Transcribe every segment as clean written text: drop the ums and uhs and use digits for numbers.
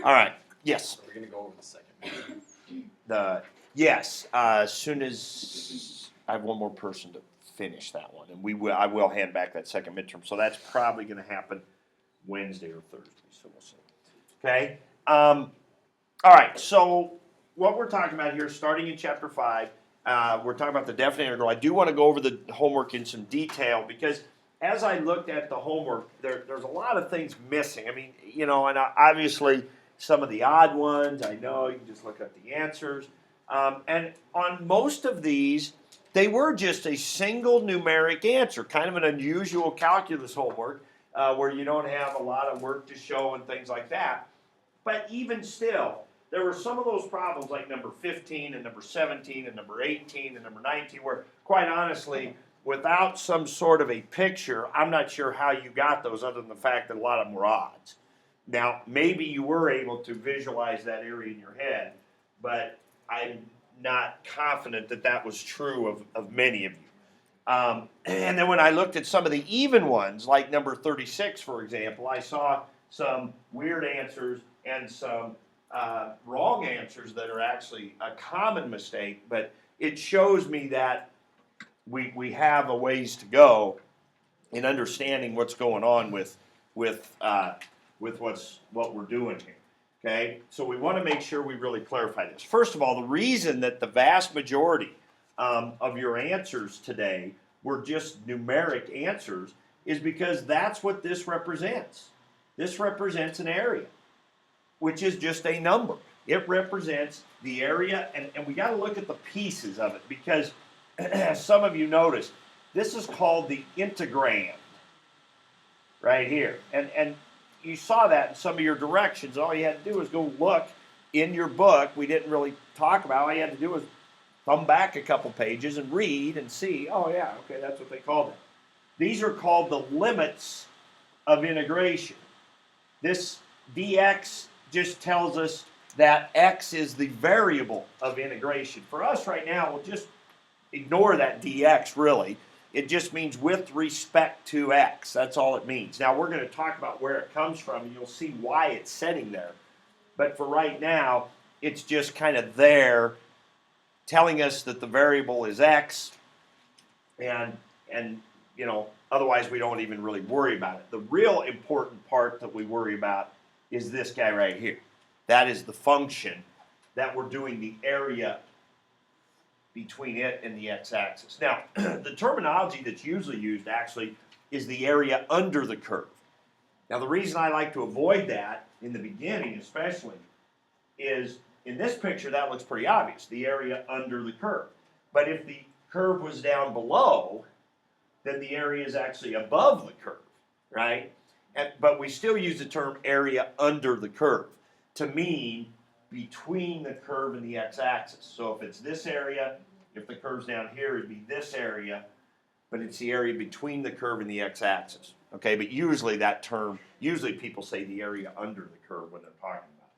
All right. Yes. We're going to go over the second. Yes. As soon as I have one more person to finish that one, and I will hand back that second midterm. So that's probably going to happen Wednesday or Thursday. So we'll see. Okay. All right. So what we're talking about here, starting in chapter 5, we're talking about the definite integral. I do want to go over the homework in some detail because as I looked at the homework, there's a lot of things missing. I mean, and obviously some of the odd ones, I know you can just look up the answers. And on most of these, they were just a single numeric answer, kind of an unusual calculus homework where you don't have a lot of work to show and things like that. But even still, there were some of those problems like number 15 and number 17 and number 18 and number 19 where, quite honestly, without some sort of a picture, I'm not sure how you got those other than the fact that a lot of them were odds. Now, maybe you were able to visualize that area in your head, but I'm not confident that that was true of many of you. And then when I looked at some of the even ones, like number 36, for example, I saw some weird answers and some wrong answers that are actually a common mistake, but it shows me that we have a ways to go in understanding what's going on with what we're doing here. Okay, so we want to make sure we really clarify this. First of all, the reason that the vast majority of your answers today were just numeric answers is because that's what this represents. This represents an area, which is just a number. It represents the area, and we got to look at the pieces of it because as some of you noticed, this is called the integrand right here. And you saw that in some of your directions. All you had to do was go look in your book. We didn't really talk about it. All you had to do was thumb back a couple pages and read and see, oh yeah, okay, that's what they called it. These are called the limits of integration. This dx just tells us that x is the variable of integration. For us right now, we'll just ignore that dx really. It just means with respect to x. That's all it means. Now we're going to talk about where it comes from and you'll see why it's setting there. But for right now, it's just kind of there telling us that the variable is x and otherwise we don't even really worry about it. The real important part that we worry about is this guy right here. That is the function that we're doing the area between it and the x-axis. Now, the terminology that's usually used actually is the area under the curve. Now, the reason I like to avoid that in the beginning especially is in this picture that looks pretty obvious, the area under the curve. But if the curve was down below, then the area is actually above the curve, right? But we still use the term area under the curve to mean between the curve and the x-axis. So if it's this area, if the curve's down here, it'd be this area, but it's the area between the curve and the x-axis. Okay, but usually people say the area under the curve when they're talking about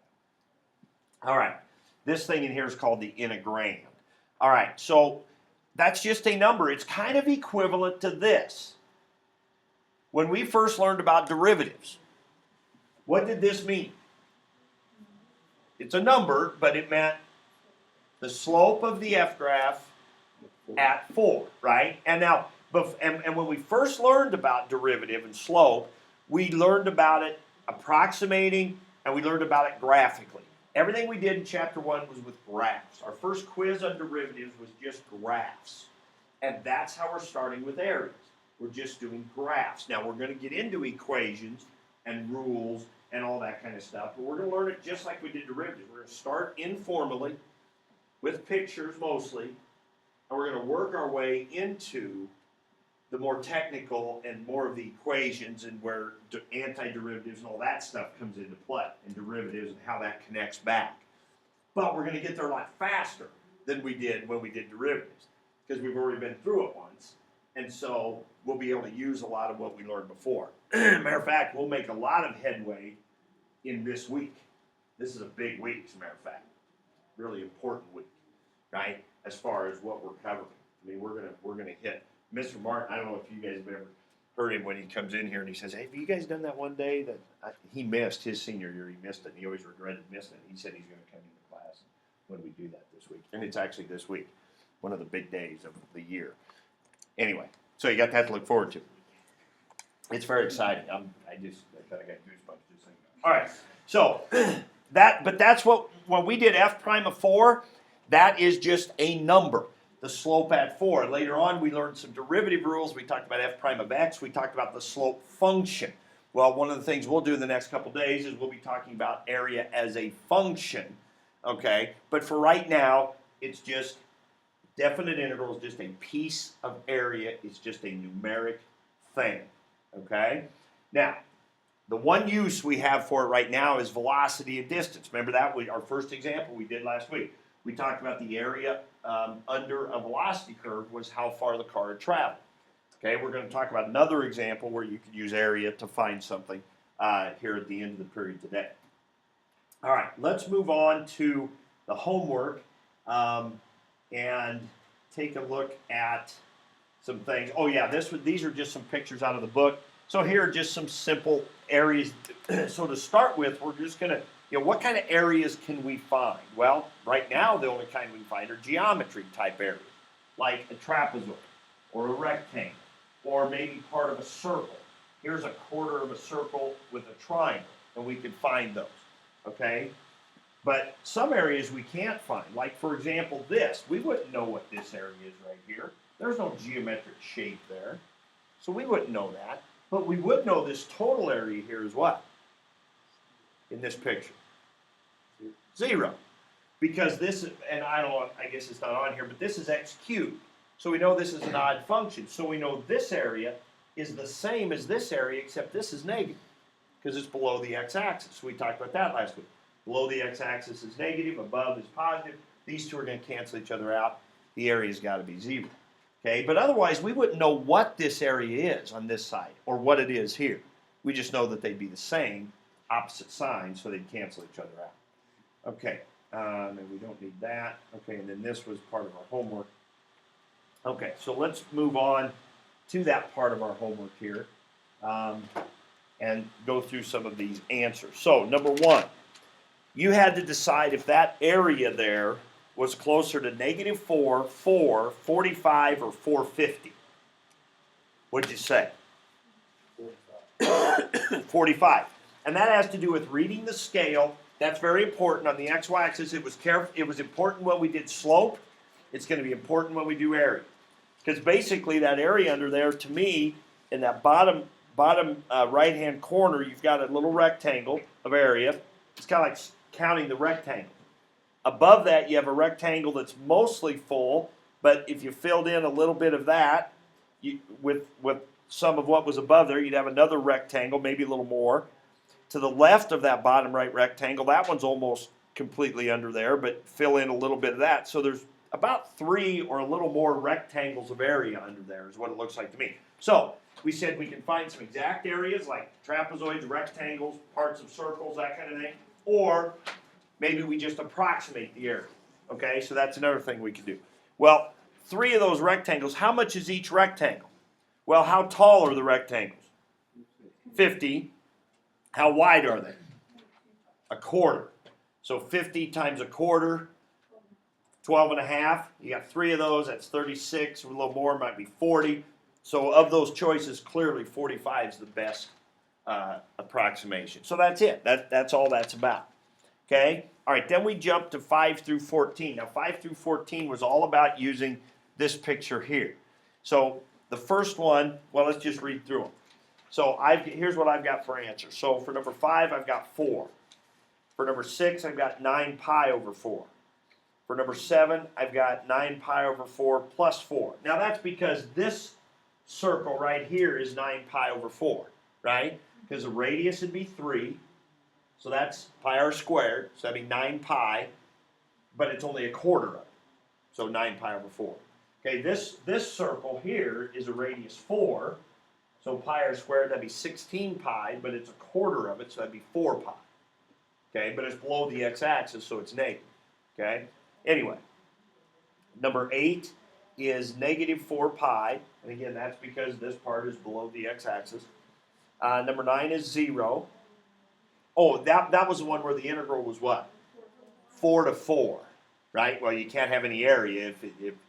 that. All right, this thing in here is called the integrand. All right, so that's just a number. It's kind of equivalent to this. When we first learned about derivatives, what did this mean? It's a number, but it meant the slope of the f graph at 4, right? And now, and when we first learned about derivative and slope, we learned about it approximating and we learned about it graphically. Everything we did in chapter 1 was with graphs. Our first quiz on derivatives was just graphs. And that's how we're starting with areas. We're just doing graphs. Now, we're going to get into equations and rules and all that kind of stuff, but we're going to learn it just like we did derivatives. We're going to start informally with pictures mostly, and we're going to work our way into the more technical and more of the equations and where antiderivatives and all that stuff comes into play, and derivatives and how that connects back. But we're going to get there a lot faster than we did when we did derivatives because we've already been through it once, and so we'll be able to use a lot of what we learned before. Matter of fact, we'll make a lot of headway in this week. This is a big week, as a matter of fact. Really important week, right? As far as what we're covering. I mean, we're gonna hit Mr. Martin. I don't know if you guys have ever heard him when he comes in here and he says, "Hey, have you guys done that one day that he missed his senior year? He missed it. And he always regretted missing it. He said he's going to come into class when we do that this week, and it's actually this week, one of the big days of the year. Anyway, so you got that to look forward to. It's very exciting. I kind of got goosebumps just thinking. All right, so that's what when we did f prime of 4, that is just a number. The slope at 4. Later on, we learned some derivative rules. We talked about f prime of x. We talked about the slope function. Well, one of the things we'll do in the next couple days is we'll be talking about area as a function, okay? But for right now, it's just definite integral is just a piece of area. It's just a numeric thing, okay? Now, the one use we have for it right now is velocity and distance. Remember that? Our first example we did last week. We talked about the area under a velocity curve was how far the car had traveled. Okay, we're going to talk about another example where you could use area to find something here at the end of the period today. All right, let's move on to the homework and take a look at some things. Oh yeah, these are just some pictures out of the book. So here are just some simple areas. So to start with, we're just going to, what kind of areas can we find? Well, right now the only kind we can find are geometry type areas, like a trapezoid or a rectangle, or maybe part of a circle. Here's a quarter of a circle with a triangle, and we can find those, okay? But some areas we can't find, like for example this. We wouldn't know what this area is right here. There's no geometric shape there, so we wouldn't know that. But we would know this total area here is what? In this picture. 0. Because this, and I don't know, I guess it's not on here, but this is x cubed. So we know this is an odd function. So we know this area is the same as this area, except this is negative, because it's below the x-axis. We talked about that last week. Below the x-axis is negative, above is positive. These two are going to cancel each other out. The area's got to be 0. Okay, but otherwise we wouldn't know what this area is on this side, or what it is here. We just know that they'd be the same, opposite signs, so they'd cancel each other out. Okay, and we don't need that. Okay, and then this was part of our homework. Okay, so let's move on to that part of our homework here and go through some of these answers. So, number 1, you had to decide if that area there was closer to -4, 4, 45, or 450. What'd you say? 45. And that has to do with reading the scale. That's very important. On the x-y-axis, it was important when we did slope. It's going to be important when we do area. Because basically that area under there, to me, in that bottom right-hand corner, you've got a little rectangle of area. It's kind of like counting the rectangle. Above that, you have a rectangle that's mostly full, but if you filled in a little bit of that, with some of what was above there, you'd have another rectangle, maybe a little more. To the left of that bottom right rectangle, that one's almost completely under there, but fill in a little bit of that. So there's about 3 or a little more rectangles of area under there is what it looks like to me. So we said we can find some exact areas like trapezoids, rectangles, parts of circles, that kind of thing, or maybe we just approximate the area. Okay, so that's another thing we can do. Well, 3 of those rectangles, how much is each rectangle? Well, how tall are the rectangles? 50. How wide are they? A quarter. So 50 times a quarter, 12.5. You got 3 of those, that's 36. A little more, might be 40. So of those choices, clearly 45 is the best approximation. So that's it. That's all that's about. Okay? All right, then we jump to 5 through 14. Now 5 through 14 was all about using this picture here. So the first one, well, let's just read through them. So here's what I've got for answers. So for number 5, I've got 4. For number 6, I've got 9 pi over 4. For number 7, I've got 9 pi over 4 plus 4. Now that's because this circle right here is 9 pi over 4, right? Because the radius would be 3. So that's pi r squared. So that'd be 9 pi, but it's only a quarter of it. So 9 pi over 4. Okay, this circle here is a radius 4. So pi r squared, that'd be 16 pi, but it's a quarter of it, so that'd be 4 pi. Okay, but it's below the x-axis, so it's negative. Okay, anyway, number 8 is negative 4 pi. And again, that's because this part is below the x-axis. Number 9 is 0. Oh, that was the one where the integral was what? 4 to 4, right? Well, you can't have any area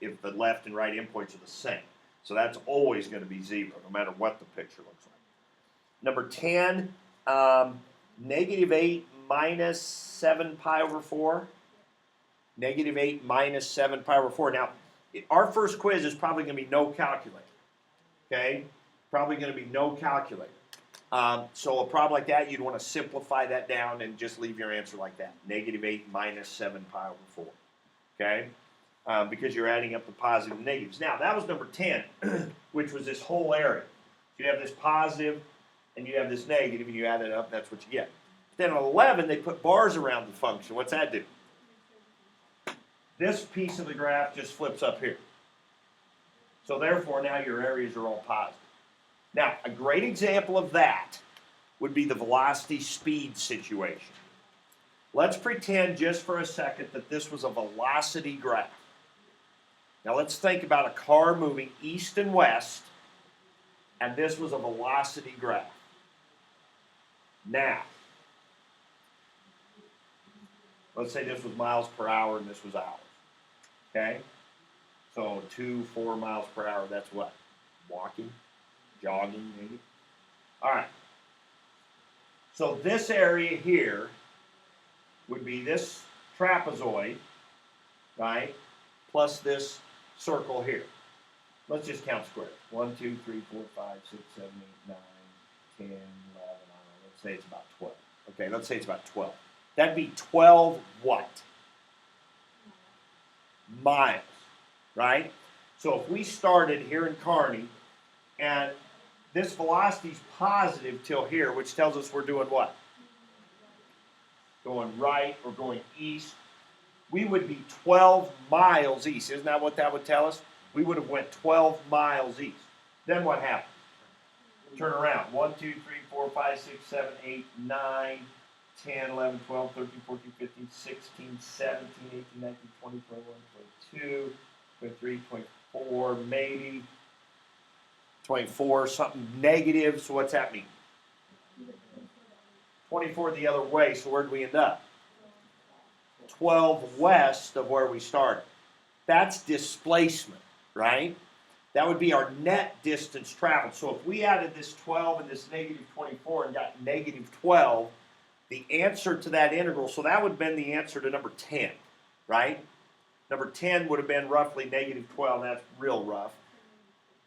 if the left and right endpoints are the same. So that's always going to be 0, no matter what the picture looks like. Number 10, negative 8 minus 7 pi over 4. Negative 8 minus 7 pi over 4. Now, our first quiz is probably going to be no calculator. Okay? Probably going to be no calculator. So a problem like that, you'd want to simplify that down and just leave your answer like that. Negative 8 minus 7 pi over 4. Okay? Because you're adding up the positive and negatives. Now, that was number 10, which was this whole area. You have this positive and you have this negative, and you add it up, that's what you get. Then on 11, they put bars around the function. What's that do? This piece of the graph just flips up here. So therefore, now your areas are all positive. Now, a great example of that would be the velocity speed situation. Let's pretend just for a second that this was a velocity graph. Now let's think about a car moving east and west, and this was a velocity graph. Now, let's say this was miles per hour and this was hours. Okay? So 4 miles per hour, that's what? Walking, jogging, maybe? All right. So this area here would be this trapezoid, right, plus this circle here. Let's just count squares. 1, 2, 3, 4, 5, 6, 7, 8, 9, 10, 11, let's say it's about 12. Okay, let's say it's about 12. That'd be 12 what? Miles, right? So if we started here in Kearney, and this velocity is positive till here, which tells us we're doing what? Going right or going east. We would be 12 miles east. Isn't that what that would tell us? We would have went 12 miles east. Then what happened? Turn around. 1, 2, 3, 4, 5, 6, 7, 8, 9, 10, 11, 12, 13, 14, 15, 16, 17, 18, 19, 20, 21, 22, 23, 24, maybe 24, something negative. So what's that mean? 24 the other way. So where did we end up? 12 west of where we started. That's displacement, right? That would be our net distance traveled. So if we added this 12 and this negative 24 and got negative 12, the answer to that integral, so that would have been the answer to number 10, right? Number 10 would have been roughly negative 12. That's real rough.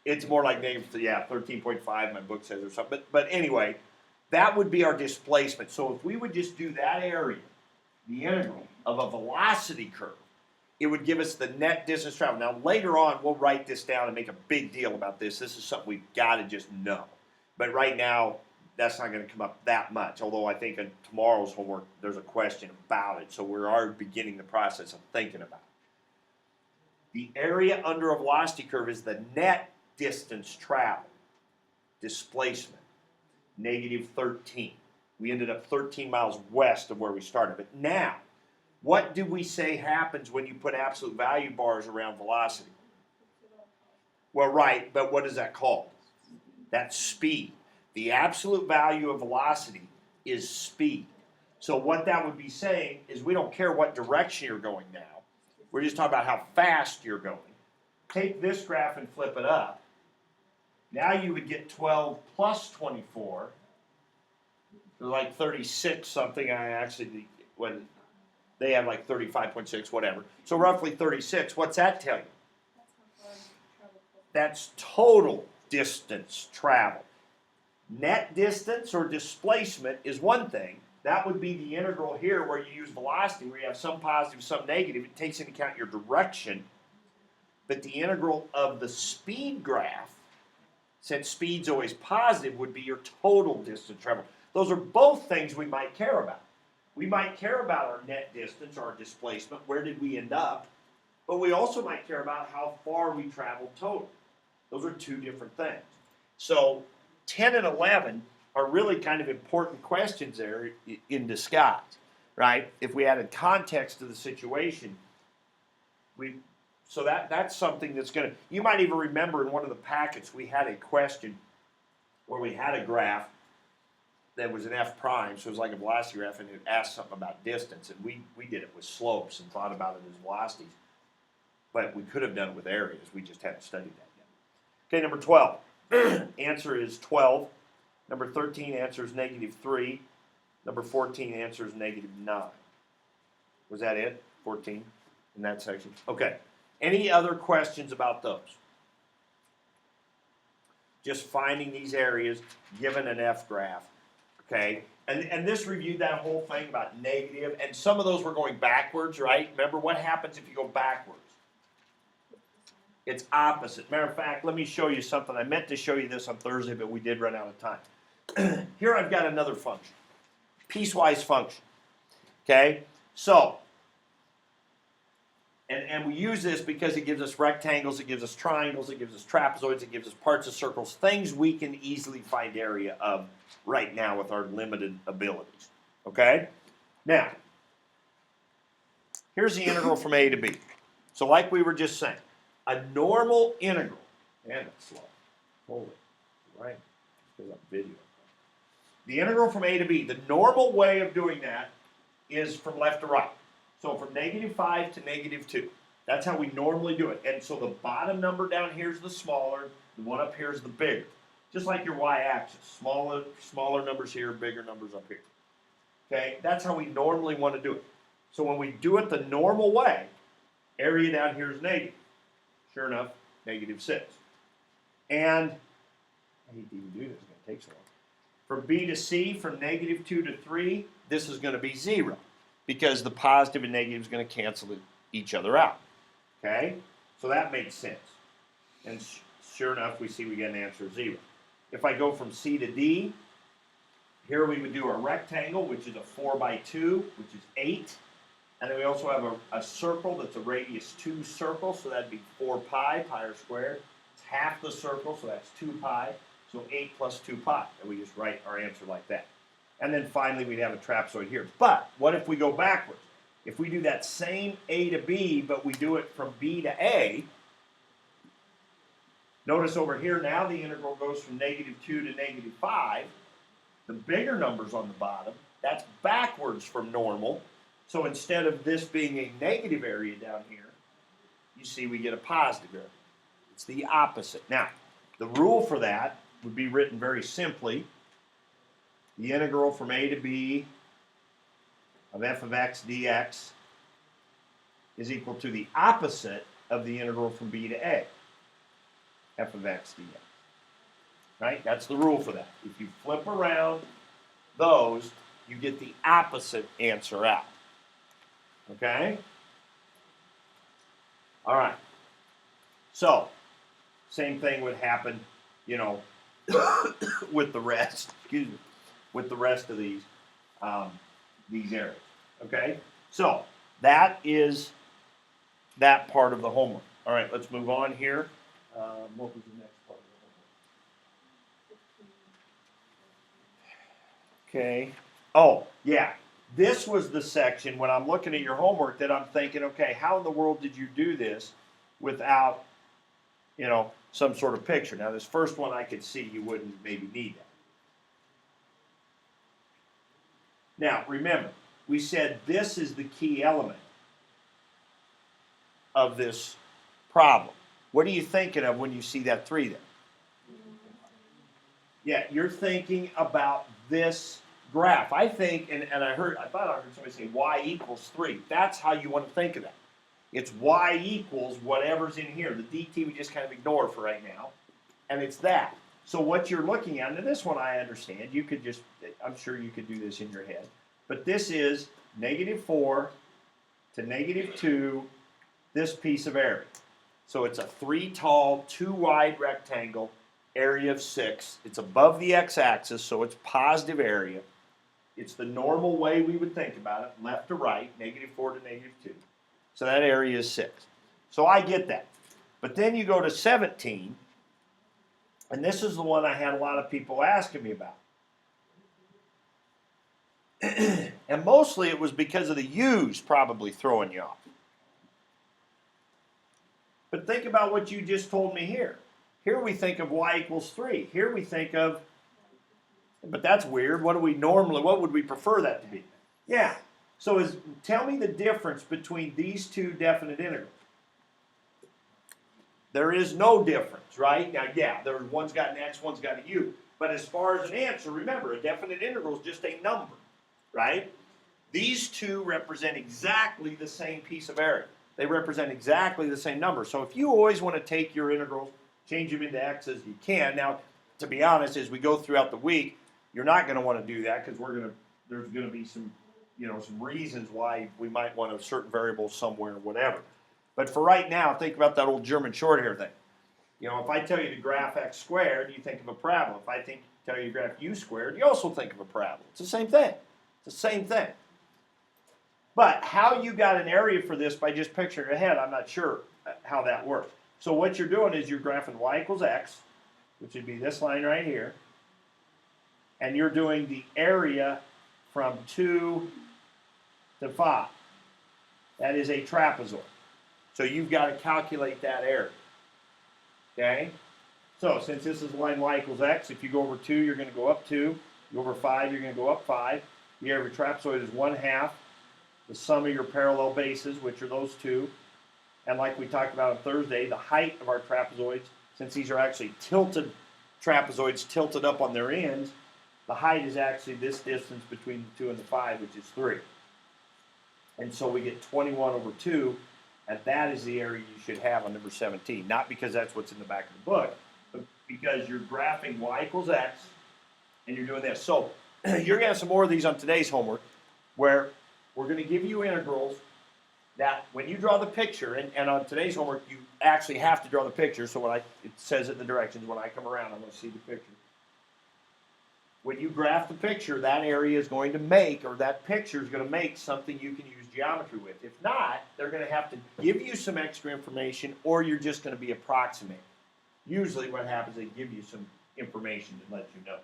It's more like negative, 13.5, my book says, or something. But anyway, that would be our displacement. So if we would just do that area, the integral of a velocity curve, it would give us the net distance traveled. Now, later on, we'll write this down and make a big deal about this. This is something we've got to just know. But right now, that's not going to come up that much, although I think in tomorrow's homework, there's a question about it. So we're already beginning the process of thinking about it. The area under a velocity curve is the net distance traveled, displacement, negative 13. We ended up 13 miles west of where we started. But now, what do we say happens when you put absolute value bars around velocity? Well, right, but what is that called? That's speed. The absolute value of velocity is speed. So what that would be saying is we don't care what direction you're going now. We're just talking about how fast you're going. Take this graph and flip it up. Now you would get 12 plus 24. Like 36 something. When they have like 35.6, whatever. So roughly 36. What's that tell you? That's total distance traveled. Net distance or displacement is one thing. That would be the integral here where you use velocity, where you have some positive, some negative. It takes into account your direction. But the integral of the speed graph, since speed's always positive, would be your total distance traveled. Those are both things we might care about. We might care about our net distance, our displacement, where did we end up, but we also might care about how far we traveled total. Those are two different things. So 10 and 11 are really kind of important questions there in disguise, right? If we added context to the situation, we So that's something that's going to, you might even remember in one of the packets we had a question where we had a graph that was an F prime, so it was like a velocity graph, and it asked something about distance, and we did it with slopes and thought about it as velocities. But we could have done it with areas, we just hadn't studied that yet. Okay, number 12. Answer is 12. Number 13, answer is -3. Number 14, answer is -9. Was that it? 14 in that section? Okay. Any other questions about those? Just finding these areas given an F graph. Okay? And this reviewed that whole thing about negative, and some of those were going backwards, right? Remember what happens if you go backwards? It's opposite. Matter of fact, let me show you something. I meant to show you this on Thursday, but we did run out of time. Here I've got another function. Piecewise function. Okay? So, and we use this because it gives us rectangles, it gives us triangles, it gives us trapezoids, it gives us parts of circles, things we can easily find area of right now with our limited abilities. Okay? Now, here's the integral from A to B. So like we were just saying, a normal integral, man, that's slow. Holy, right? Because I'm video. The integral from A to B, the normal way of doing that is from left to right. So from -5 to -2. That's how we normally do it. And so the bottom number down here is the smaller, the one up here is the bigger. Just like your y-axis. Smaller numbers here, bigger numbers up here. Okay, that's how we normally want to do it. So when we do it the normal way, area down here is negative. Sure enough, -6. And, I hate to even do this, it's going to take so long. From B to C, from -2 to 3, this is going to be 0. Because the positive and negative is going to cancel each other out. Okay? So that makes sense. And sure enough, we see we get an answer of 0. If I go from C to D, here we would do a rectangle, which is a 4x2, which is 8. And then we also have a circle that's a radius 2 circle, so that'd be 4 pi, pi r squared. It's half the circle, so that's 2 pi. So 8 plus 2 pi. And we just write our answer like that. And then finally, we'd have a trapezoid here. But what if we go backwards? If we do that same A to B, but we do it from B to A, notice over here now the integral goes from -2 to -5. The bigger number's on the bottom. That's backwards from normal. So instead of this being a negative area down here, you see we get a positive area. It's the opposite. Now, the rule for that would be written very simply. The integral from A to B of f of x dx is equal to the opposite of the integral from B to A, f of x dx. Right? That's the rule for that. If you flip around those, you get the opposite answer out. Okay? All right. So, same thing would happen, you know, with the rest. Excuse me. With the rest of these areas. Okay? So, that is that part of the homework. All right, let's move on here. What was the next part of the homework? Okay. Oh, yeah. This was the section when I'm looking at your homework that I'm thinking, okay, how in the world did you do this without, you know, some sort of picture? Now, this first one I could see you wouldn't maybe need that. Now, remember, we said this is the key element of this problem. What are you thinking of when you see that 3 there? Yeah, you're thinking about this graph. I think, and I thought I heard somebody say y equals 3. That's how you want to think of that. It's y equals whatever's in here. The dt we just kind of ignore for right now. And it's that. So what you're looking at, and this one I understand, you could just, I'm sure you could do this in your head. But this is -4 to -2, this piece of area. So it's a 3 tall, 2 wide rectangle, area of 6. It's above the x-axis, so it's positive area. It's the normal way we would think about it, left to right, -4 to -2. So that area is 6. So I get that. But then you go to 17, and this is the one I had a lot of people asking me about. And mostly it was because of the U's probably throwing you off. think about what you just told me here. Here we think of y equals 3. Here we think of, but that's weird. What would we prefer that to be? Yeah. So tell me the difference between these two definite integrals. There is no difference, right? Now, yeah, one's got an x, one's got a u. But as far as an answer, remember, a definite integral is just a number, right? These two represent exactly the same piece of area. They represent exactly the same number. So if you always want to take your integrals, change them into x's, you can. Now, to be honest, as we go throughout the week, you're not going to want to do that because there's going to be some reasons why we might want a certain variable somewhere or whatever. But for right now, think about that old German shorthand thing. If I tell you to graph x squared, you think of a parabola. If I tell you to graph u squared, you also think of a parabola. It's the same thing. It's the same thing. But how you got an area for this by just picturing it ahead, I'm not sure how that works. So what you're doing is you're graphing y equals x, which would be this line right here, and you're doing the area from 2 to 5. That is a trapezoid. So you've got to calculate that area. Okay? So since this is line y equals x, if you go over 2, you're going to go up 2. You go over 5, you're going to go up 5. The area of a trapezoid is 1/2 the sum of your parallel bases, which are those two. And like we talked about on Thursday, the height of our trapezoids, since these are actually tilted trapezoids tilted up on their ends, the height is actually this distance between the 2 and the 5, which is 3. And so we get 21 over 2, and that is the area you should have on number 17. Not because that's what's in the back of the book, but because you're graphing y equals x, and you're doing this. So you're going to have some more of these on today's homework, where we're going to give you integrals that when you draw the picture, and on today's homework, you actually have to draw the picture, so it says it in the directions. When I come around, I'm going to see the picture. When you graph the picture, that area is going to make, or that picture is going to make something you can use geometry with. If not, they're going to have to give you some extra information, or you're just going to be approximating. Usually what happens, they give you some information to let you know.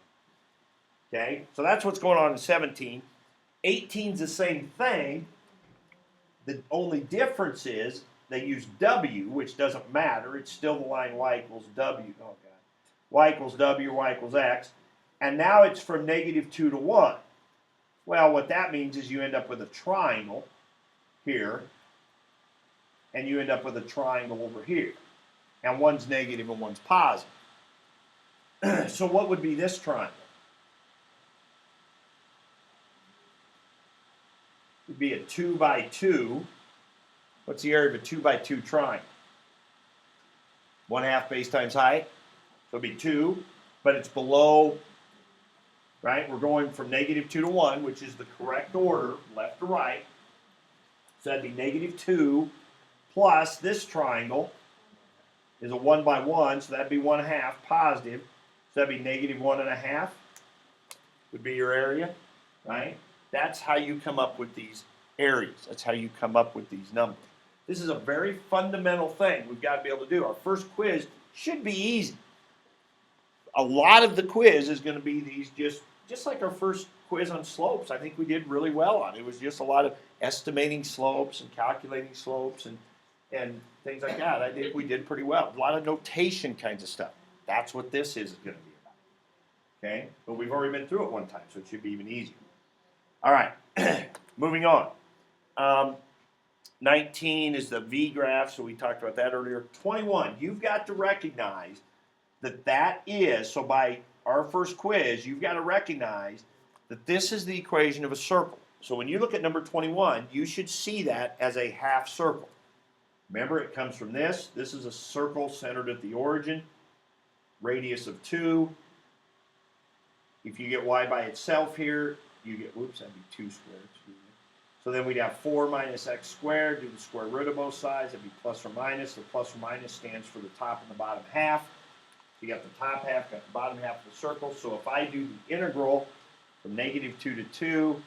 Okay, so that's what's going on in 17. 18 is the same thing. The only difference is they use W, which doesn't matter. It's still the line y equals W. Oh, God. Y equals W, y equals x. And now it's from -2 to 1. Well, what that means is you end up with a triangle here, and you end up with a triangle over here. And one's negative and one's positive. So what would be this triangle? It would be a 2 by 2. What's the area of a 2 by 2 triangle? 1/2 base times height. So it'd be 2, but it's below, right? We're going from -2 to 1, which is the correct order, left to right. So that'd be -2 plus this triangle is a 1 by 1, so that'd be 1/2 positive. So that'd be -1.5 would be your area, right? That's how you come up with these areas. That's how you come up with these numbers. This is a very fundamental thing we've got to be able to do. Our first quiz should be easy. A lot of the quiz is going to be these just like our first quiz on slopes. I think we did really well on it. It was just a lot of estimating slopes and calculating slopes and things like that. I think we did pretty well. A lot of notation kinds of stuff. That's what this is going to be about. Okay? But we've already been through it one time, so it should be even easier. All right. Moving on. 19 is the V graph, so we talked about that earlier. 21, you've got to recognize that is, so by our first quiz, you've got to recognize that this is the equation of a circle. So when you look at number 21, you should see that as a half circle. Remember, it comes from this. This is a circle centered at the origin, radius of 2. If you get y by itself here, you get, whoops, that'd be 2 squared. So then we'd have 4 minus x squared, do the square root of both sides, that'd be plus or minus. The plus or minus stands for the top and the bottom half. You got the top half, got the bottom half of the circle. So if I do the integral from -2 to 2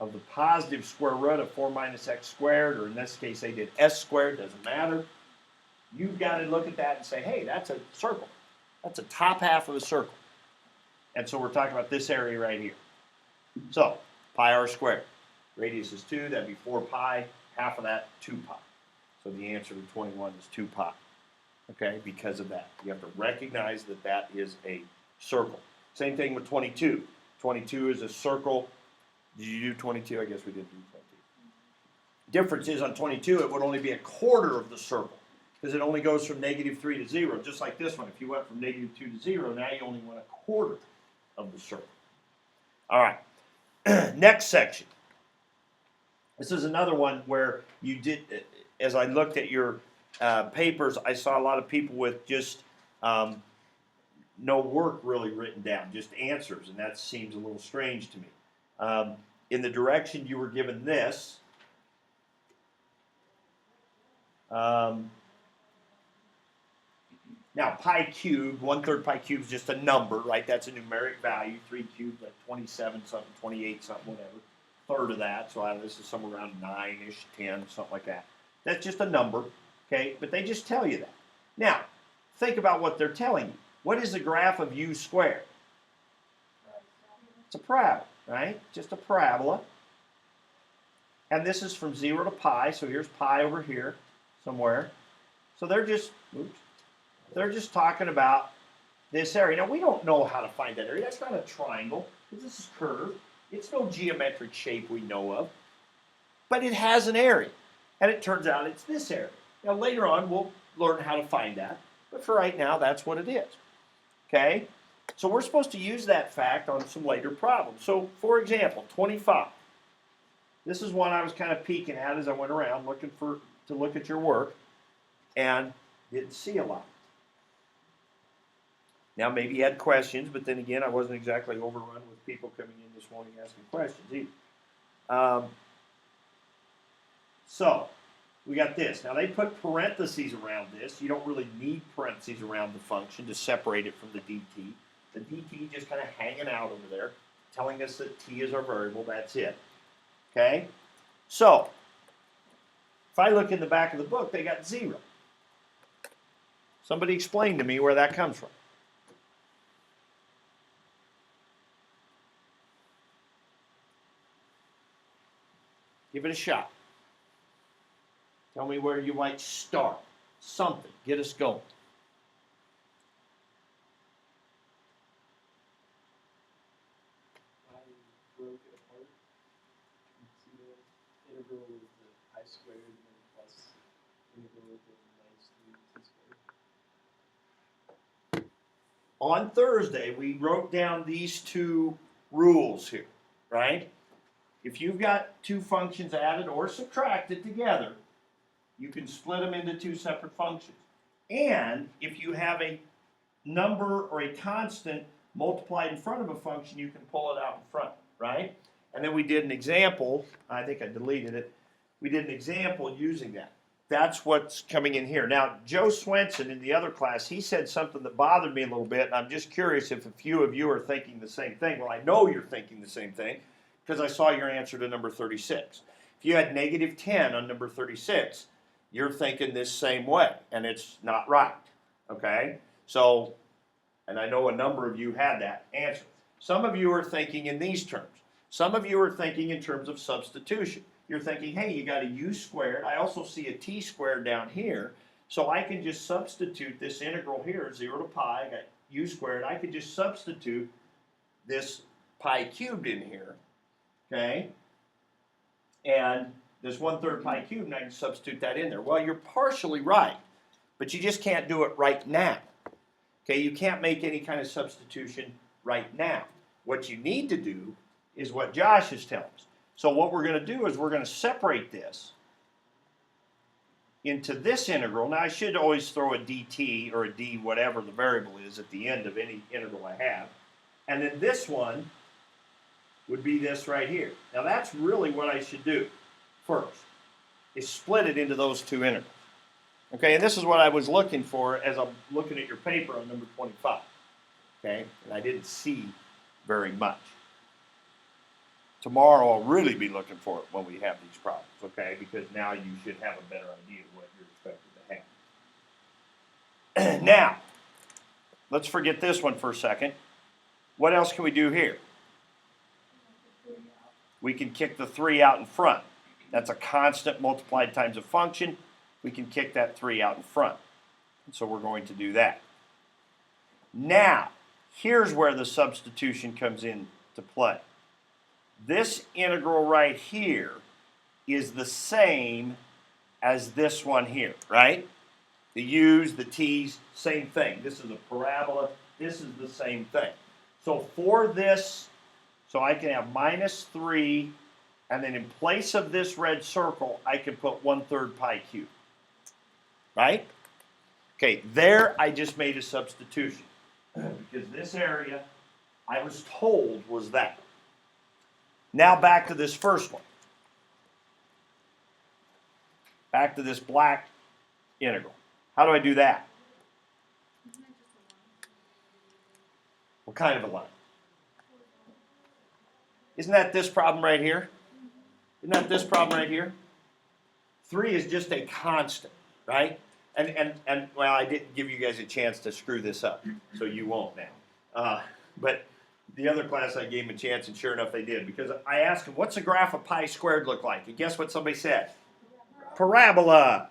of the positive square root of 4 minus x squared, or in this case they did s squared, doesn't matter. You've got to look at that and say, hey, that's a circle. That's a top half of a circle. And so we're talking about this area right here. So, pi r squared. Radius is 2, that'd be 4 pi. Half of that, 2 pi. So the answer to 21 is 2 pi. Okay, because of that. You have to recognize that that is a circle. Same thing with 22. 22 is a circle. Did you do 22? I guess we didn't do 22. Difference is on 22, it would only be a quarter of the circle because it only goes from -3 to 0, just like this one. If you went from -2 to 0, now you only want a quarter of the circle. All right, next section. This is another one where you did, as I looked at your papers, I saw a lot of people with just no work really written down, just answers, and that seems a little strange to me. In the direction you were given this, now pi cubed, 1/3 pi cubed is just a number, right? That's a numeric value. 3 cubed, like 27 something, 28 something, whatever. Third of that, so this is somewhere around 9-ish, 10, something like that. That's just a number, okay? But they just tell you that. Now, think about what they're telling you. What is the graph of u squared? It's a parabola, right? Just a parabola. And this is from 0 to pi, so here's pi over here somewhere. So they're just talking about this area. Now, we don't know how to find that area. That's not a triangle, because this is curved. It's no geometric shape we know of, but it has an area, and it turns out it's this area. Now, later on, we'll learn how to find that, but for right now, that's what it is, okay? So we're supposed to use that fact on some later problems. So, for example, 25. This is one I was kind of peeking at as I went around looking to look at your work, and didn't see a lot. Now, maybe you had questions, but then again, I wasn't exactly overrun with people coming in this morning asking questions either. So, we got this. Now, they put parentheses around this. You don't really need parentheses around the function to separate it from the dt. The dt just kind of hanging out over there, telling us that t is our variable. That's it. Okay? So, if I look in the back of the book, they got 0. Somebody explain to me where that comes from. Give it a shot. Tell me where you might start. Something. Get us going. I broke it apart. You see the integral of the pi squared and then plus integral of the -3t squared. On Thursday, we wrote down these two rules here, right? If you've got two functions added or subtracted together, you can split them into two separate functions. And if you have a number or a constant multiplied in front of a function, you can pull it out in front, right? And then we did an example. I think I deleted it. We did an example using that. That's what's coming in here. Now, Joe Swenson in the other class, he said something that bothered me a little bit, and I'm just curious if a few of you are thinking the same thing. Well, I know you're thinking the same thing because I saw your answer to number 36. If you had -10 on number 36, you're thinking this same way, and it's not right, okay? So, and I know a number of you had that answer. Some of you are thinking in these terms. Some of you are thinking in terms of substitution. You're thinking, hey, you got a u squared. I also see a t squared down here, so I can just substitute this integral here, 0 to pi, I got u squared. I could just substitute this pi cubed in here, okay? And there's 1/3 pi cubed, and I can substitute that in there. Well, you're partially right, but you just can't do it right now. Okay, you can't make any kind of substitution right now. What you need to do is what Josh is telling us. So what we're going to do is we're going to separate this into this integral. Now, I should always throw a dt or a d, whatever the variable is, at the end of any integral I have. And then this one would be this right here. Now, that's really what I should do first, is split it into those two integrals. Okay, and this is what I was looking for as I'm looking at your paper on number 25. Okay, and I didn't see very much. Tomorrow I'll really be looking for it when we have these problems, okay, because now you should have a better idea of what you're expected to have. Now, let's forget this one for a second. What else can we do here? We can kick the 3 out in front. That's a constant multiplied times a function. we can kick that 3 out in front. And so we're going to do that. Now, here's where the substitution comes into play. This integral right here is the same as this one here, right? The u's, the t's, same thing. This is a parabola. This is the same thing. So for this, so I can have minus 3, and then in place of this red circle, I can put 1/3 pi cubed. Right? Okay, there I just made a substitution. Because this area, I was told, was that. Now back to this first one. Back to this black integral. How do I do that? What kind of a line? Isn't that this problem right here? Isn't that this problem right here? 3 is just a constant, right? And well, I didn't give you guys a chance to screw this up, so you won't now. But the other class I gave them a chance, and sure enough they did, because I asked them, what's a graph of pi squared look like? And guess what somebody said? Parabola,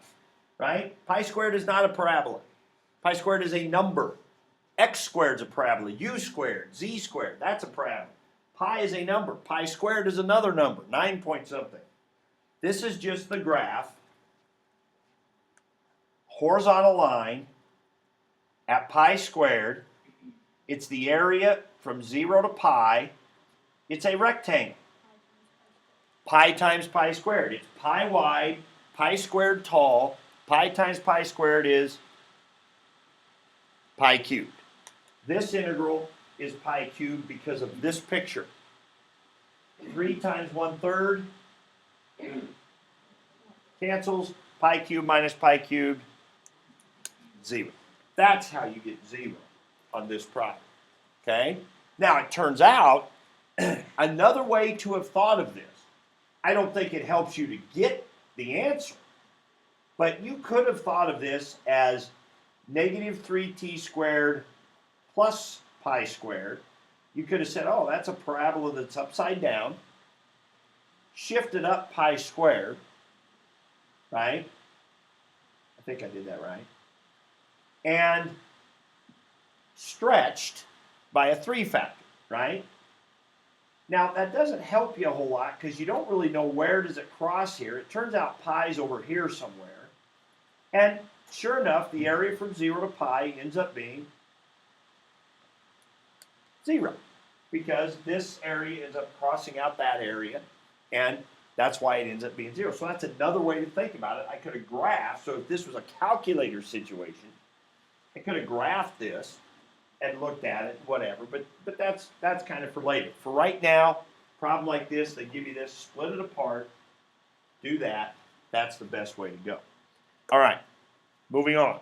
right? Pi squared is not a parabola. Pi squared is a number. X squared is a parabola. U squared, Z squared, that's a parabola. Pi is a number. Pi squared is another number, 9 point something. This is just the graph, horizontal line at pi squared. It's the area from 0 to pi. It's a rectangle. Pi times pi squared. It's pi wide, pi squared tall. Pi times pi squared is pi cubed. This integral is pi cubed because of this picture. 3 times 1/3 cancels. Pi cubed minus pi cubed, 0. That's how you get 0 on this problem. Okay? Now it turns out another way to have thought of this, I don't think it helps you to get the answer, but you could have thought of this as negative 3t squared plus pi squared. You could have said, oh, that's a parabola that's upside down, shifted up pi squared, right? I think I did that right. And stretched by a 3 factor, right? Now, that doesn't help you a whole lot because you don't really know where does it cross here. It turns out pi's over here somewhere. And sure enough, the area from 0 to pi ends up being 0 because this area ends up crossing out that area, and that's why it ends up being 0. So that's another way to think about it. I could have graphed, so if this was a calculator situation, I could have graphed this and looked at it, whatever, but that's kind of for later. For right now, problem like this, they give you this, split it apart, do that. That's the best way to go. All right, moving on.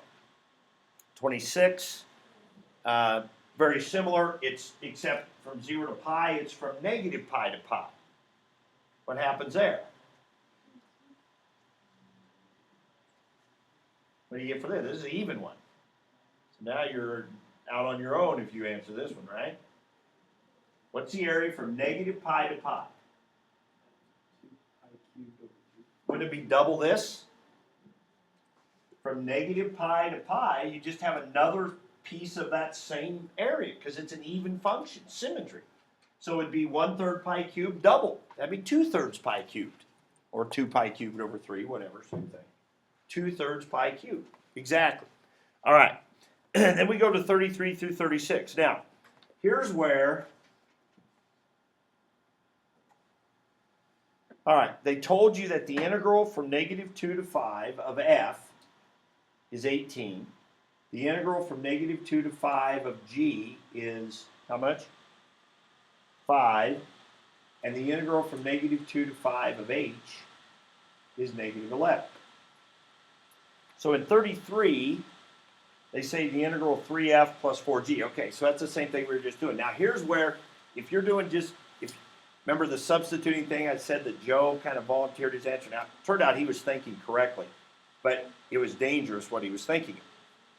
26, very similar. It's except from 0 to pi, it's from negative pi to pi. What happens there? What do you get for this? This is an even one. So now you're out on your own if you answer this one, right? What's the area from negative pi to pi? 2 pi cubed over 3. Wouldn't it be double this? From negative pi to pi, you just have another piece of that same area because it's an even function, symmetry. So it'd be 1/3 pi cubed double. That'd be 2/3 pi cubed. Or 2 pi cubed over 3, whatever, same thing. 2/3 pi cubed. Exactly. All right. Then we go to 33 through 36. Now, here's where, all right, they told you that the integral from negative 2 to 5 of f is 18. The integral from negative 2 to 5 of g is how much? 5. And the integral from negative 2 to 5 of h is negative 11. So in 33, they say the integral of 3f plus 4g. Okay, so that's the same thing we were just doing. Now here's where, if you're doing remember the substituting thing I said that Joe kind of volunteered his answer. Now, it turned out he was thinking correctly, but it was dangerous what he was thinking,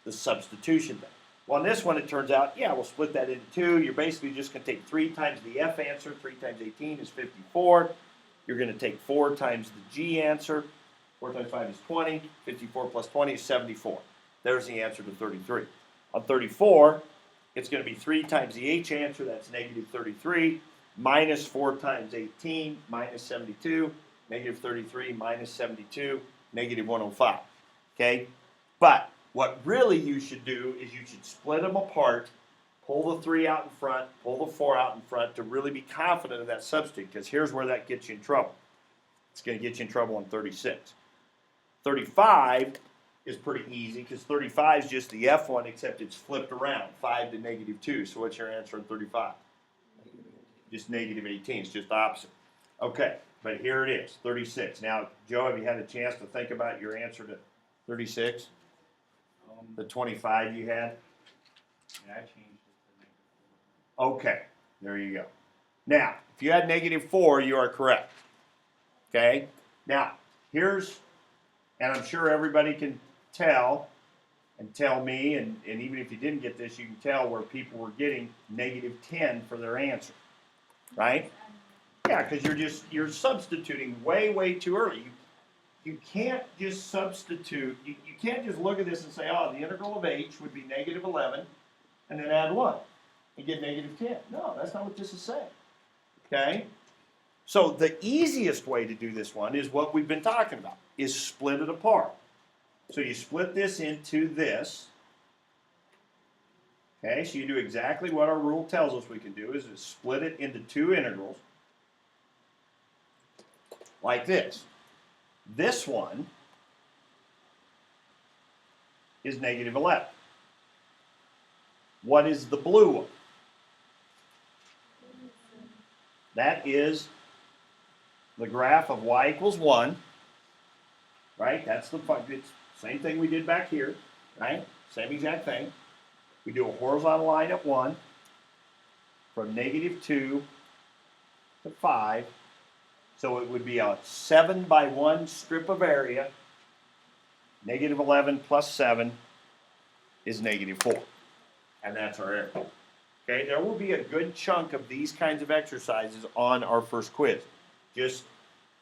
the substitution thing. Well, in this one, it turns out, yeah, we'll split that into 2. You're basically just going to take 3 times the f answer. 3 times 18 is 54. You're going to take 4 times the g answer. 4 times 5 is 20. 54 plus 20 is 74. There's the answer to 33. On 34, it's going to be 3 times the H answer, that's negative 33, minus 4 times 18, minus 72, negative 33, minus 72, negative 105. Okay? But what really you should do is you should split them apart, pull the 3 out in front, pull the 4 out in front to really be confident of that substitute, because here's where that gets you in trouble. It's going to get you in trouble on 36. 35 is pretty easy because 35 is just the F one, except it's flipped around, 5 to negative 2. So what's your answer on 35? Just negative 18. It's just the opposite. Okay, but here it is, 36. Now, Joe, have you had a chance to think about your answer to 36? The 25 you had? Yeah, I changed it to -4. Okay, there you go. Now, if you had negative 4, you are correct. Okay? Now, here's, and I'm sure everybody can tell, and tell me, and even if you didn't get this, you can tell where people were getting negative 10 for their answer. Right? Yeah, because you're substituting way too early. You can't just substitute, you can't just look at this and say, oh, the integral of h would be negative 11, and then add 1, and get negative 10. No, that's not what this is saying. Okay? So the easiest way to do this one is what we've been talking about, is split it apart. So you split this into this. Okay, so you do exactly what our rule tells us we can do, is split it into 2 integrals, like this. This one is negative 11. What is the blue one? That is the graph of y equals 1, right? That's the same thing we did back here, right? Same exact thing. We do a horizontal line at 1, from negative 2 to 5. So it would be a 7 by 1 strip of area. Negative 11 plus 7 is negative 4. And that's our area. Okay, there will be a good chunk of these kinds of exercises on our first quiz. Just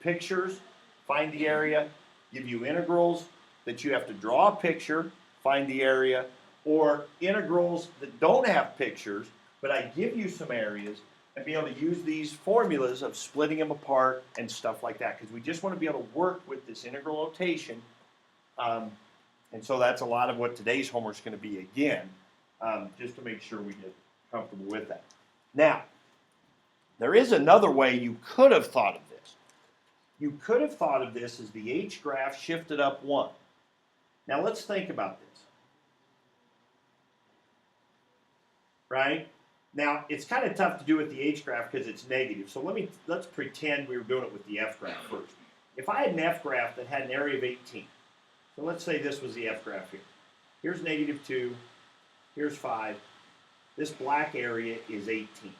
pictures, find the area, give you integrals that you have to draw a picture, find the area, or integrals that don't have pictures, but I give you some areas and be able to use these formulas of splitting them apart and stuff like that, because we just want to be able to work with this integral notation. And so that's a lot of what today's homework is going to be again, just to make sure we get comfortable with that. Now, there is another way you could have thought of this. You could have thought of this as the H graph shifted up 1. Now let's think about this. Right? Now, it's kind of tough to do with the H graph because it's negative. So let's pretend we were doing it with the F graph first. If I had an F graph that had an area of 18, so let's say this was the F graph here. Here's negative 2, here's 5. This black area is 18.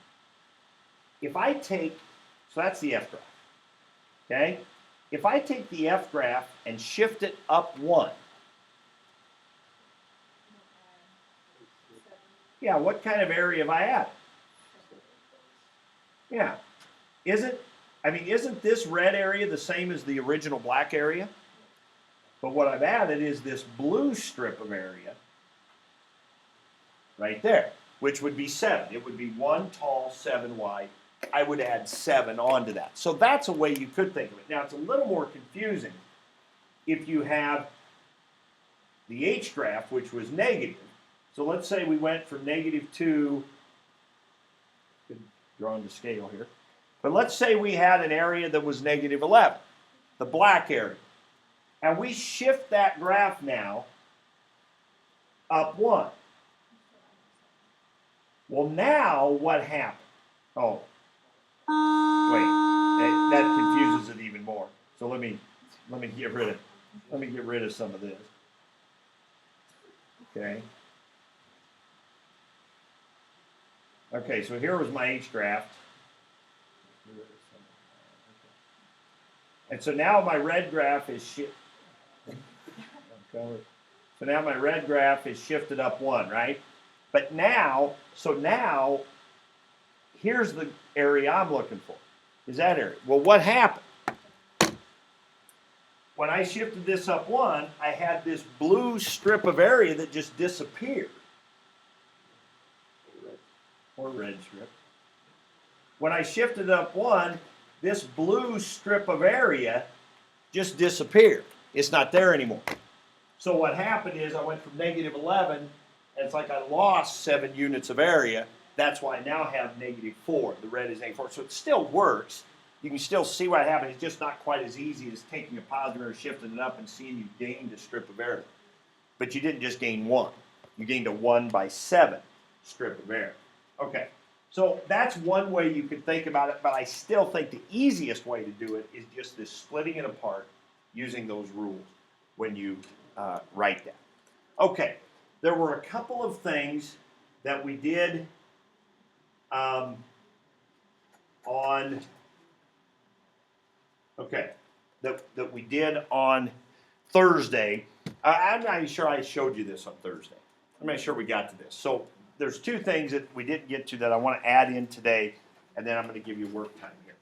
If I take, so that's the F graph, okay? If I take the F graph and shift it up 1, yeah, what kind of area have I added? Yeah. Isn't this red area the same as the original black area? But what I've added is this blue strip of area right there, which would be 7. It would be 1 tall, 7 wide. I would add 7 onto that. So that's a way you could think of it. Now, it's a little more confusing if you have the H graph, which was negative. So let's say we went from negative 2, drawing to scale here, but let's say we had an area that was negative 11, the black area. And we shift that graph now up 1. Well, now what happened? Oh, wait, that confuses it even more. So let me get rid of some of this. Okay. Okay, so here was my H graph. And so now my red graph is so now my red graph is shifted up 1, right? But now, here's the area I'm looking for, is that area. Well, what happened? when I shifted this up 1, I had this blue strip of area that just disappeared. Or red strip. When I shifted up 1, this blue strip of area just disappeared. It's not there anymore. So what happened is I went from -11, and it's like I lost 7 units of area. That's why I now have -4. The red is -4. So it still works. You can still see what happened. It's just not quite as easy as taking a positive error, shifting it up, and seeing you gained a strip of area. But you didn't just gain 1. You gained a 1/7 strip of area. Okay, so that's one way you could think about it, but I still think the easiest way to do it is just this splitting it apart using those rules when you write that. Okay, there were a couple of things that we did that we did on Thursday. I'm not even sure I showed you this on Thursday. I'm not sure we got to this. So there's 2 things that we didn't get to that I want to add in today, and then I'm going to give you work time here.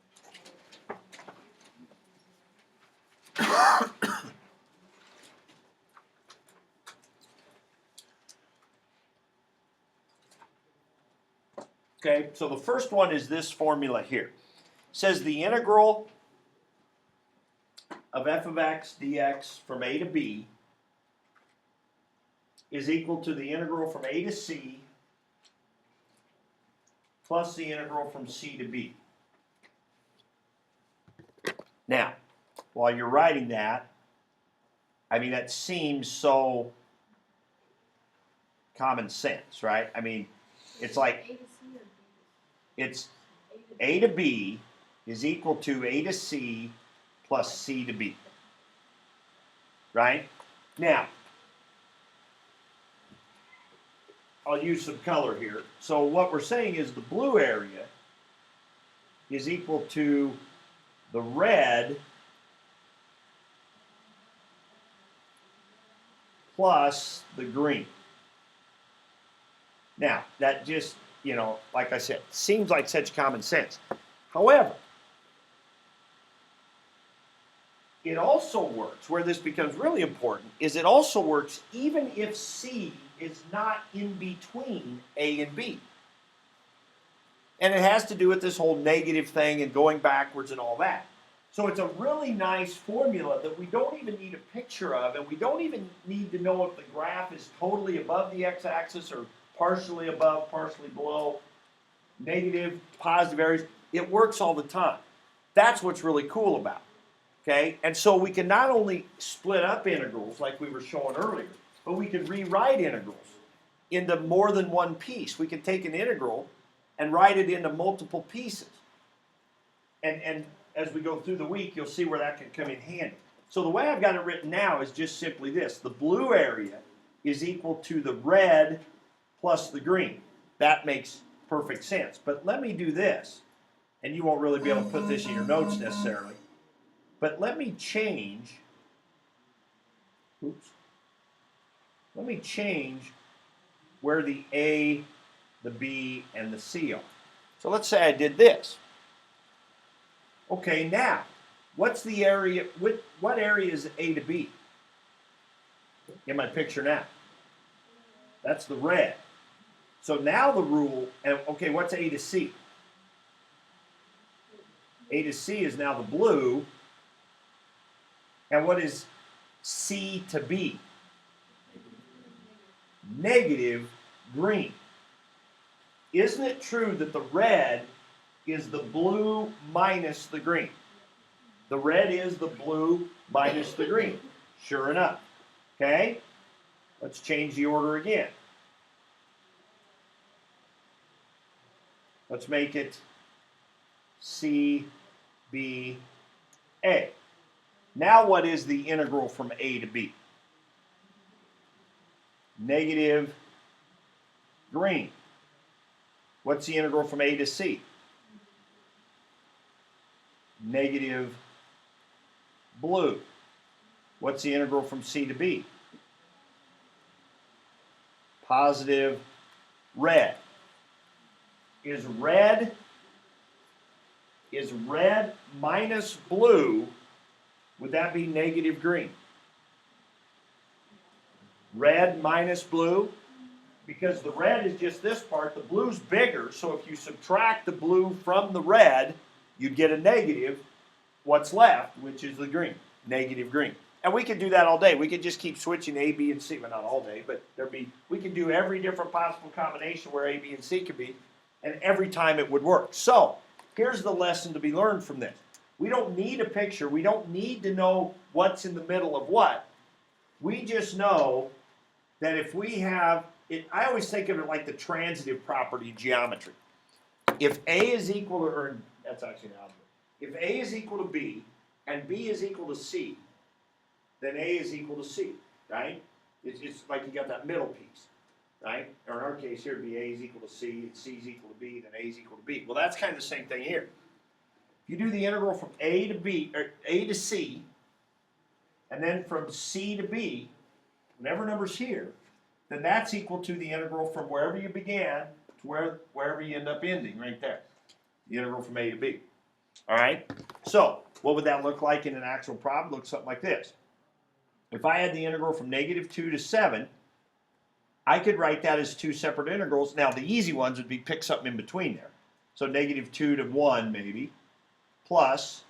Okay, so the first one is this formula here. It says the integral of f of x dx from a to b is equal to the integral from a to c plus the integral from c to b. Now, while you're writing that, I mean, that seems so common sense, right? I mean, it's like it's a to b is equal to a to c plus c to b, right? Now, I'll use some color here. So what we're saying is the blue area is equal to the red plus the green. Now, that just, you know, like I said, seems like such common sense. However, it also works, where this becomes really important, is it also works even if C is not in between A and B. And it has to do with this whole negative thing and going backwards and all that. So it's a really nice formula that we don't even need a picture of, and we don't even need to know if the graph is totally above the x-axis or partially above, partially below, negative, positive areas. It works all the time. That's what's really cool about it, okay? And so we can not only split up integrals like we were showing earlier, but we can rewrite integrals into more than one piece. We can take an integral and write it into multiple pieces. And as we go through the week, you'll see where that can come in handy. So the way I've got it written now is just simply this. The blue area is equal to the red plus the green. That makes perfect sense. But let me do this, and you won't really be able to put this in your notes necessarily. But let me change, let me change where the A, the B, and the C are. So let's say I did this. Okay, now, what's the area, what area is A to B? In my picture now. That's the red. So now the rule, and okay, what's A to C? A to C is now the blue. And what is C to B? Negative green. Isn't it true that the red is the blue minus the green? The red is the blue minus the green. Sure enough. Okay? Let's change the order again. Let's make it C, B, A. Now what is the integral from A to B? Negative green. What's the integral from A to C? Negative blue. What's the integral from C to B? Positive red. Is red minus blue Would that be negative green? Red minus blue? Because the red is just this part, the blue's bigger, so if you subtract the blue from the red, you'd get a negative. What's left, which is the green, negative green. And we could do that all day. We could just keep switching A, B, and C. Well, not all day, but we could do every different possible combination where A, B, and C could be, and every time it would work. So, here's the lesson to be learned from this. We don't need a picture. We don't need to know what's in the middle of what. We just know that if we have, I always think of it like the transitive property of geometry. If A is equal to, or that's actually an algebra. If A is equal to B and B is equal to C, then A is equal to C, right? It's like you got that middle piece, right? Or in our case here, it'd be A is equal to C, and C is equal to B, then A is equal to B. Well, that's kind of the same thing here. If you do the integral from A to B, or A to C, and then from C to B, whatever number's here, then that's equal to the integral from wherever you began to wherever you end up ending, right there. The integral from A to B. All right? So, what would that look like in an actual problem? It looks something like this. If I had the integral from negative 2 to 7, I could write that as two separate integrals. Now, the easy ones would be pick something in between there. So, negative 2 to 1, maybe, plus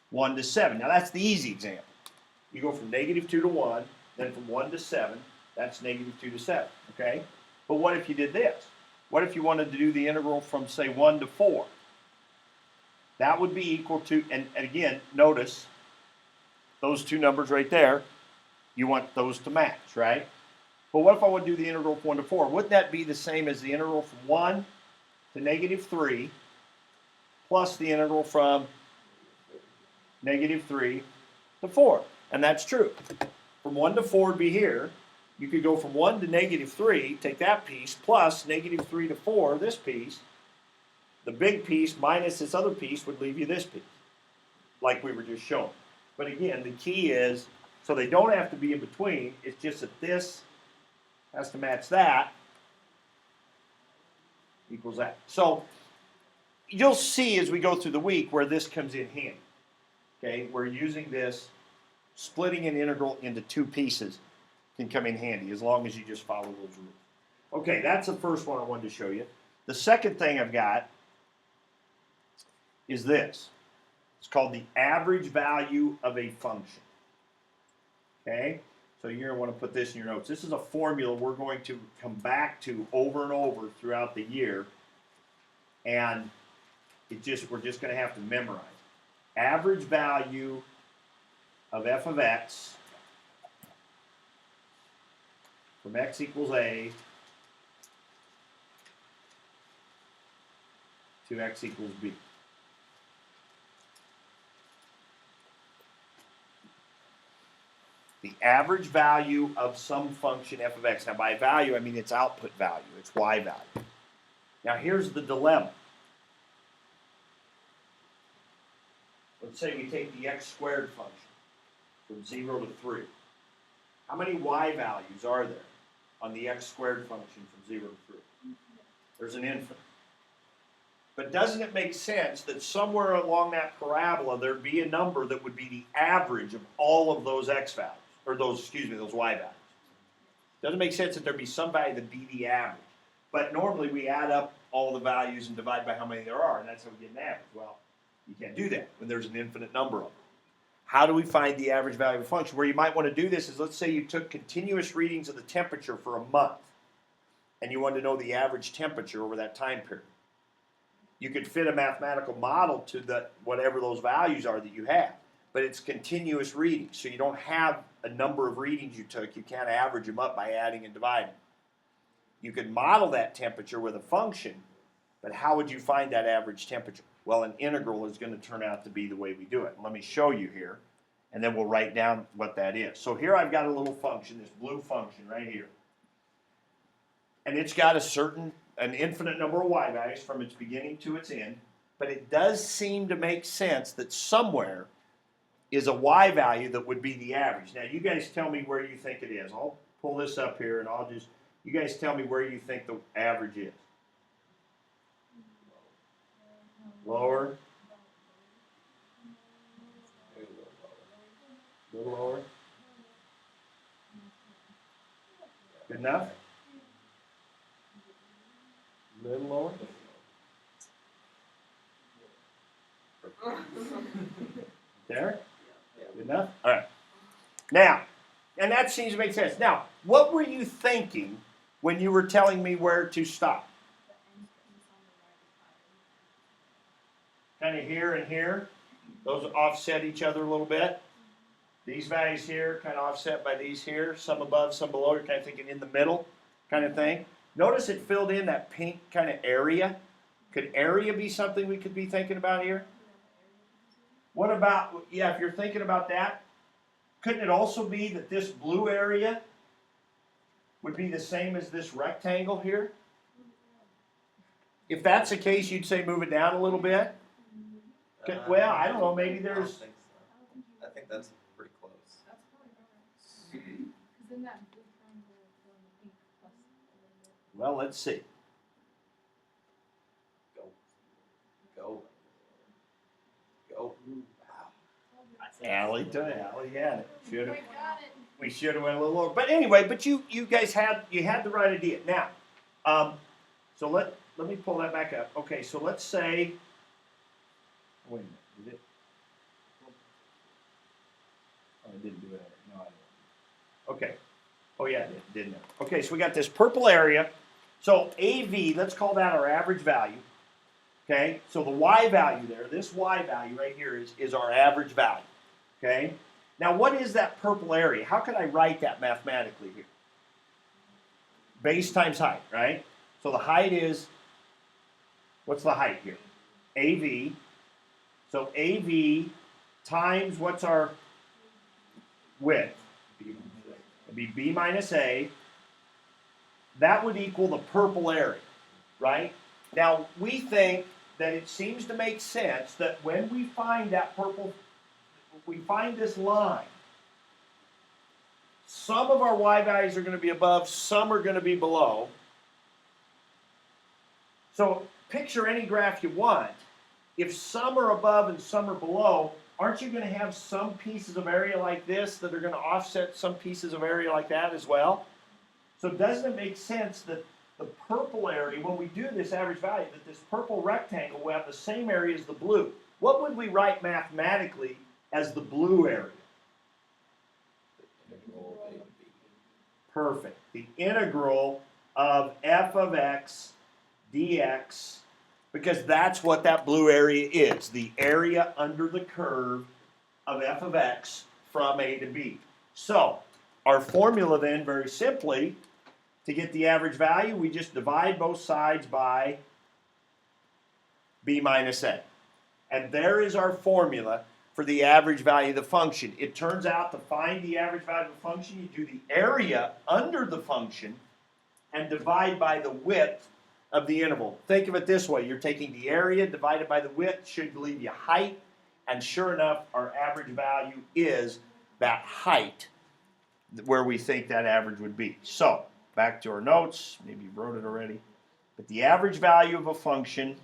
1 to 7. Now, that's the easy example. You go from negative 2 to 1, then from 1 to 7, that's negative 2 to 7, okay? But what if you did this? What if you wanted to do the integral from, say, 1 to 4? That would be equal to, and again, notice those two numbers right there, you want those to match, right? But what if I would do the integral from 1 to 4? Wouldn't that be the same as the integral from 1 to negative 3 plus the integral from negative 3 to 4? And that's true. From 1 to 4 would be here. You could go from 1 to negative 3, take that piece, plus negative 3 to 4, this piece. The big piece minus this other piece would leave you this piece, like we were just showing. But again, the key is, so they don't have to be in between, it's just that this has to match that equals that. So you'll see as we go through the week where this comes in handy. Okay, we're using this, splitting an integral into two pieces can come in handy as long as you just follow those rules. Okay, that's the first one I wanted to show you. The second thing I've got is this. It's called the average value of a function. Okay, so you're going to want to put this in your notes. This is a formula we're going to come back to over and over throughout the year, and we're just going to have to memorize. Average value of f of x from x equals a to x equals b. The average value of some function f of x. Now by value, I mean its output value, its y value. Now here's the dilemma. Let's say we take the x squared function from 0 to 3. How many y values are there on the x squared function from 0 to 3? There's an infinite. But doesn't it make sense that somewhere along that parabola there'd be a number that would be the average of all of those x values, or those y values? Doesn't it make sense that there'd be some value that'd be the average? But normally we add up all the values and divide by how many there are, and that's how we get an average. Well, you can't do that when there's an infinite number of them. How do we find the average value of a function? Where you might want to do this is, let's say you took continuous readings of the temperature for a month, and you wanted to know the average temperature over that time period. You could fit a mathematical model to whatever those values are that you have, but it's continuous readings, so you don't have a number of readings you took. You can't average them up by adding and dividing. You could model that temperature with a function, but how would you find that average temperature? Well, an integral is going to turn out to be the way we do it. Let me show you here, and then we'll write down what that is. So here I've got a little function, this blue function right here. And it's got an infinite number of y values from its beginning to its end, but it does seem to make sense that somewhere is a y value that would be the average. Now, you guys tell me where you think it is. I'll pull this up here, and you guys tell me where you think the average is. Lower? A little lower. Good enough? A little lower. There? Good enough? All right. Now, and that seems to make sense. Now, what were you thinking when you were telling me where to stop? Kind of here and here. Those offset each other a little bit. These values here kind of offset by these here. Some above, some below. You're kind of thinking in the middle kind of thing. Notice it filled in that pink kind of area. Could area be something we could be thinking about here? What about, yeah, if you're thinking about that, couldn't it also be that this blue area would be the same as this rectangle here? If that's the case, you'd say move it down a little bit. Well, I don't know, maybe I don't there's, think so. I think that's pretty close. That's probably right. Because then that blue triangle will fill in the pink plus a little bit. well, let's see. Go. Go. Wow. Allie had it. Should have. We got it. We should have went a little lower. But anyway, but you guys had the right idea. Now, so let me pull that back up. Okay, so let's say. Wait a minute. Did it? Oh, I didn't do it. No, I didn't. Okay. Oh yeah, it did, didn't it? Okay, so we got this purple area. So AV, let's call that our average value. Okay, so the Y value there, this Y value right here is our average value. Okay, now what is that purple area? How can I write that mathematically here? Base times height, right? So the height is, what's the height here? AV. So AV times what's our width? It'd be B minus A. That would equal the purple area, right? Now, we think that it seems to make sense that when we find that purple, we find this line, some of our Y values are going to be above, some are going to be below. So picture any graph you want. If some are above and some are below, aren't you going to have some pieces of area like this that are going to offset some pieces of area like that as well? So doesn't it make sense that the purple area, when we do this average value, that this purple rectangle will have the same area as the blue? What would we write mathematically as the blue area? Integral of A to B. Perfect. The integral of f of x dx, because that's what that blue area is, the area under the curve of f of x from A to B. So, our formula then, very simply, to get the average value, we just divide both sides by b minus a. And there is our formula for the average value of the function. It turns out to find the average value of the function, you do the area under the function and divide by the width of the interval. Think of it this way. You're taking the area divided by the width, should leave you height, and sure enough, our average value is that height where we think that average would be. So, back to our notes. Maybe you wrote it already. But the average value of a function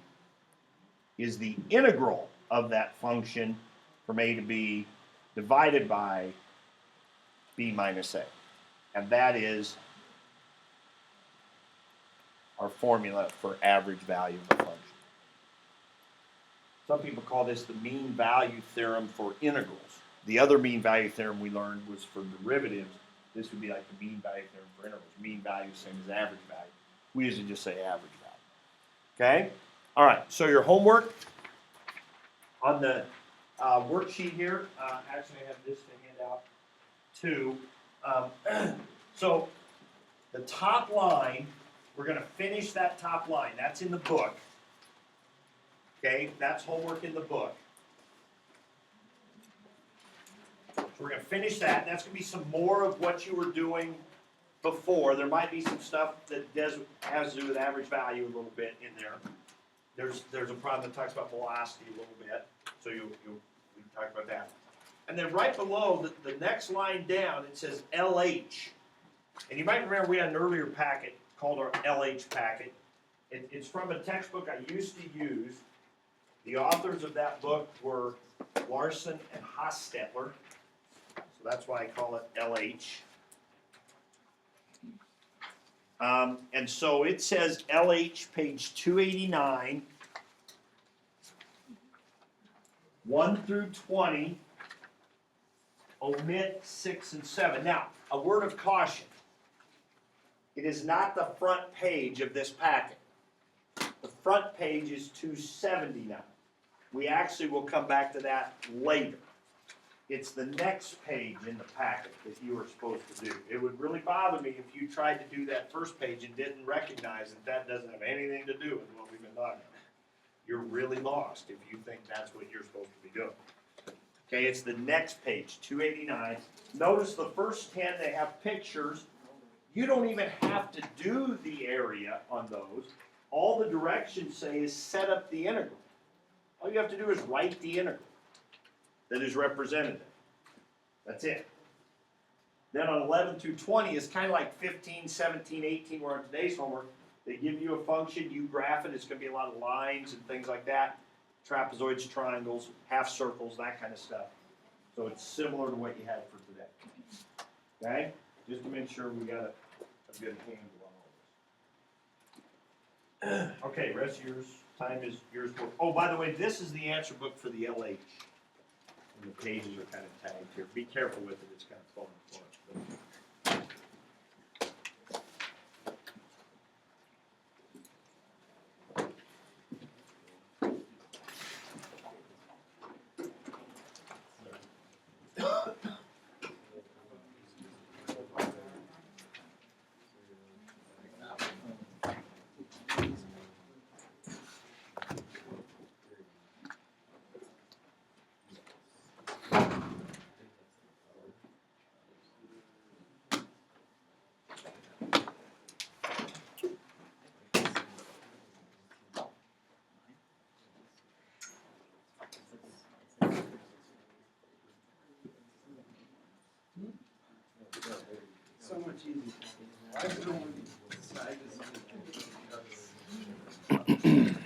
is the integral of that function from A to B divided by b minus a. And that is our formula for average value of a function. Some people call this the mean value theorem for integrals. The other mean value theorem we learned was for derivatives. This would be like the mean value theorem for integrals. Mean value is the same as average value. We usually just say average value. Okay? All right, so your homework on the worksheet here, actually I have this to hand out too. So the top line, we're going to finish that top line. That's in the book. Okay, that's homework in the book. So we're going to finish that. That's going to be some more of what you were doing before. There might be some stuff that has to do with average value a little bit in there. There's a problem that talks about velocity a little bit, so we can talk about that. And then right below, the next line down, it says LH. And you might remember we had an earlier packet called our LH packet. It's from a textbook I used to use. The authors of that book were Larson and Hostetler. So that's why I call it LH. And so it says LH, page 289, 1 through 20, omit 6 and 7. Now, a word of caution. It is not the front page of this packet. The front page is 279. We actually will come back to that later. It's the next page in the packet that you were supposed to do. It would really bother me if you tried to do that first page and didn't recognize that that doesn't have anything to do with what we've been talking about. You're really lost if you think that's what you're supposed to be doing. Okay, it's the next page, 289. Notice the first 10, they have pictures. You don't even have to do the area on those. All the directions say is set up the integral. All you have to do is write the integral that is representative. That's it. Then on 11 through 20 is kind of like 15, 17, 18, where on today's homework, they give you a function, you graph it, it's going to be a lot of lines and things like that. Trapezoids, triangles, half circles, that kind of stuff. So it's similar to what you had for today. Okay? Just to make sure we got a good handle on all this. Okay, rest of yours, time is yours. Oh, by the way, this is the answer book for the LH. And the pages are kind of tagged here. Be careful with it, it's kind of falling apart. So much easier. Why is it only side to side?